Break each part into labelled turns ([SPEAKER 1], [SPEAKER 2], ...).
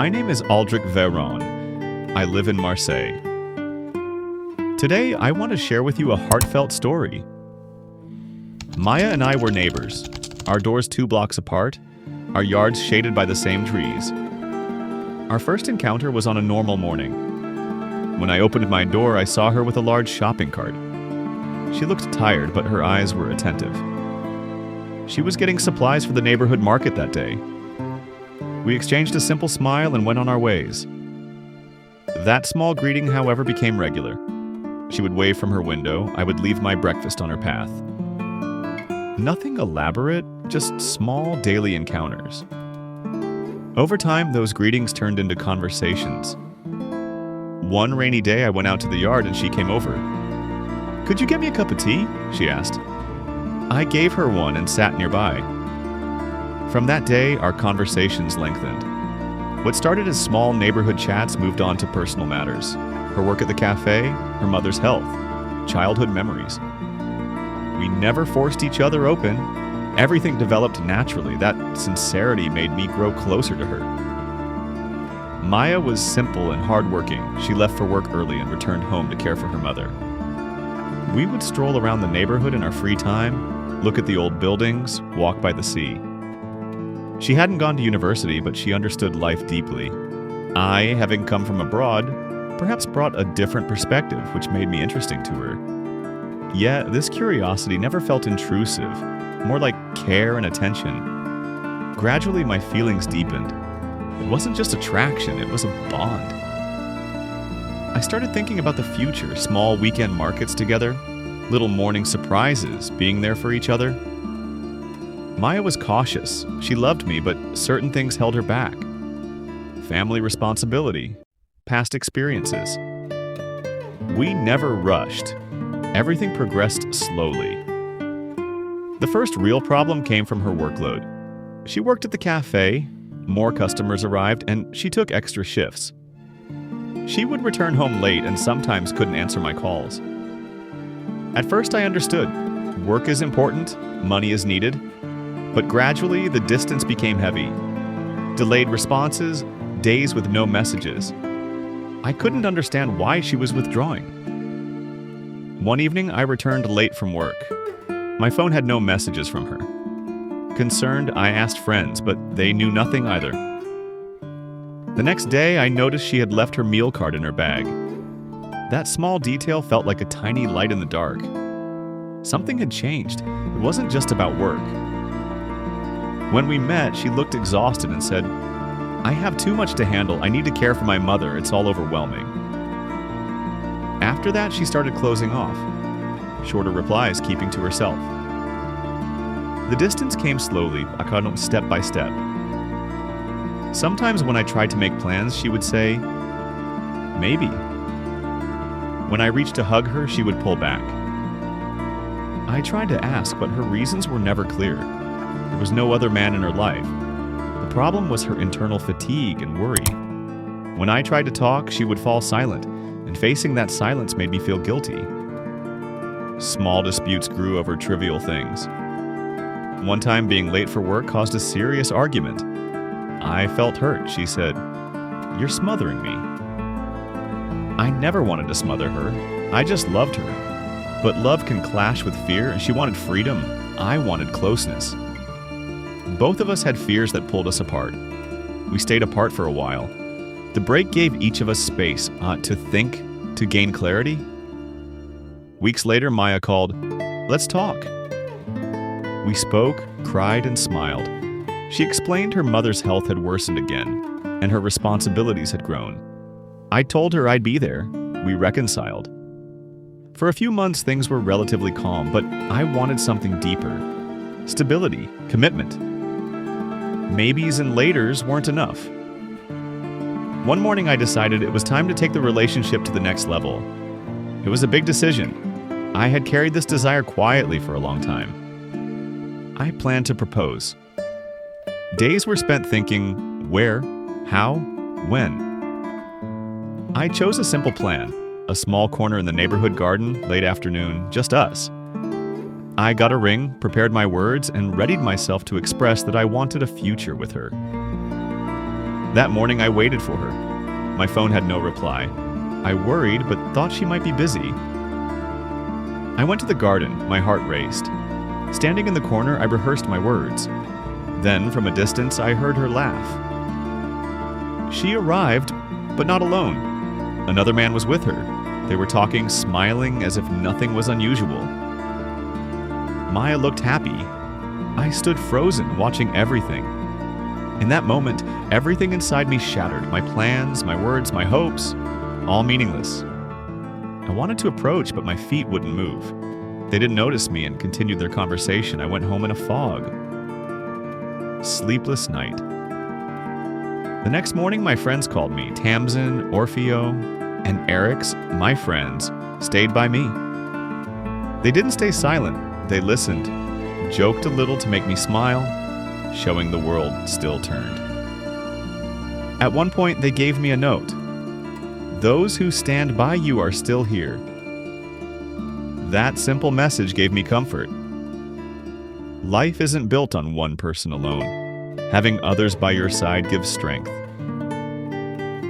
[SPEAKER 1] My name is Aldric Veyron. I live in Marseille. Today, I want to share with you a heartfelt story. Maya and I were neighbors, our doors 2 blocks apart, our yards shaded by the same trees. Our first encounter was on a normal morning. When I opened my door, I saw her with a large shopping cart. She looked tired, but her eyes were attentive. She was getting supplies for the neighborhood market that day. We exchanged a simple smile and went on our ways. That small greeting, however, became regular. She would wave from her window. I would leave my breakfast on her path. Nothing elaborate, just small daily encounters. Over time, those greetings turned into conversations. One rainy day, I went out to the yard and she came over. "Could you get me a cup of tea?" she asked. I gave her one and sat nearby. From that day, our conversations lengthened. What started as small neighborhood chats moved on to personal matters. Her work at the cafe, her mother's health, childhood memories. We never forced each other open. Everything developed naturally. That sincerity made me grow closer to her. Maya was simple and hardworking. She left for work early and returned home to care for her mother. We would stroll around the neighborhood in our free time, look at the old buildings, walk by the sea. She hadn't gone to university, but she understood life deeply. I, having come from abroad, perhaps brought a different perspective, which made me interesting to her. Yet, this curiosity never felt intrusive, more like care and attention. Gradually, my feelings deepened. It wasn't just attraction, it was a bond. I started thinking about the future, small weekend markets together, little morning surprises, being there for each other. Maya was cautious. She loved me, but certain things held her back. Family responsibility, past experiences. We never rushed. Everything progressed slowly. The first real problem came from her workload. She worked at the cafe, more customers arrived, and she took extra shifts. She would return home late and sometimes couldn't answer my calls. At first I understood. Work is important, money is needed. But gradually, the distance became heavy. Delayed responses, days with no messages. I couldn't understand why she was withdrawing. One evening, I returned late from work. My phone had no messages from her. Concerned, I asked friends, but they knew nothing either. The next day, I noticed she had left her meal card in her bag. That small detail felt like a tiny light in the dark. Something had changed. It wasn't just about work. When we met, she looked exhausted and said, "I have too much to handle. I need to care for my mother. It's all overwhelming." After that, she started closing off. Shorter replies, keeping to herself. The distance came slowly, step by step. Sometimes when I tried to make plans, she would say, "Maybe." When I reached to hug her, she would pull back. I tried to ask, but her reasons were never clear. There was no other man in her life. The problem was her internal fatigue and worry. When I tried to talk, she would fall silent, and facing that silence made me feel guilty. Small disputes grew over trivial things. One time, being late for work caused a serious argument. I felt hurt. She said, "You're smothering me." I never wanted to smother her. I just loved her. But love can clash with fear, and she wanted freedom. I wanted closeness. Both of us had fears that pulled us apart. We stayed apart for a while. The break gave each of us space to think, to gain clarity. Weeks later, Maya called, "Let's talk." We spoke, cried, and smiled. She explained her mother's health had worsened again, and her responsibilities had grown. I told her I'd be there. We reconciled. For a few months, things were relatively calm, but I wanted something deeper. Stability, commitment. Maybes and laters weren't enough. One morning I decided it was time to take the relationship to the next level. It was a big decision. I had carried this desire quietly for a long time. I planned to propose. Days were spent thinking, where, how, when. I chose a simple plan, a small corner in the neighborhood garden, late afternoon, just us. I got a ring, prepared my words, and readied myself to express that I wanted a future with her. That morning, I waited for her. My phone had no reply. I worried, but thought she might be busy. I went to the garden, my heart raced. Standing in the corner, I rehearsed my words. Then, from a distance, I heard her laugh. She arrived, but not alone. Another man was with her. They were talking, smiling as if nothing was unusual. Maya looked happy. I stood frozen, watching everything. In that moment, everything inside me shattered. My plans, my words, my hopes, all meaningless. I wanted to approach, but my feet wouldn't move. They didn't notice me and continued their conversation. I went home in a fog. Sleepless night. The next morning, my friends called me. Tamsin, Orfeo, and Eric's, my friends, stayed by me. They didn't stay silent. They listened, joked a little to make me smile, showing the world still turned. At one point, they gave me a note. Those who stand by you are still here. That simple message gave me comfort. Life isn't built on one person alone. Having others by your side gives strength.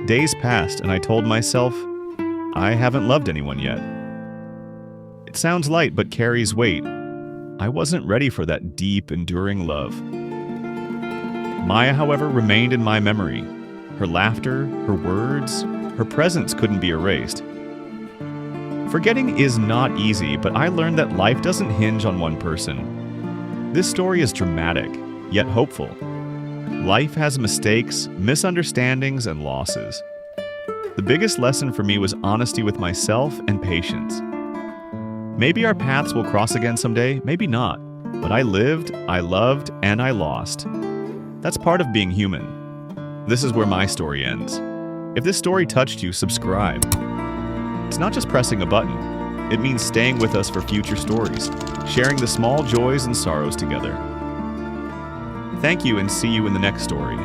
[SPEAKER 1] Days passed, and I told myself, I haven't loved anyone yet. It sounds light, but carries weight. I wasn't ready for that deep, enduring love. Maya, however, remained in my memory. Her laughter, her words, her presence couldn't be erased. Forgetting is not easy, but I learned that life doesn't hinge on one person. This story is dramatic, yet hopeful. Life has mistakes, misunderstandings, and losses. The biggest lesson for me was honesty with myself and patience. Maybe our paths will cross again someday, maybe not. But I lived, I loved, and I lost. That's part of being human. This is where my story ends. If this story touched you, subscribe. It's not just pressing a button. It means staying with us for future stories, sharing the small joys and sorrows together. Thank you, and see you in the next story.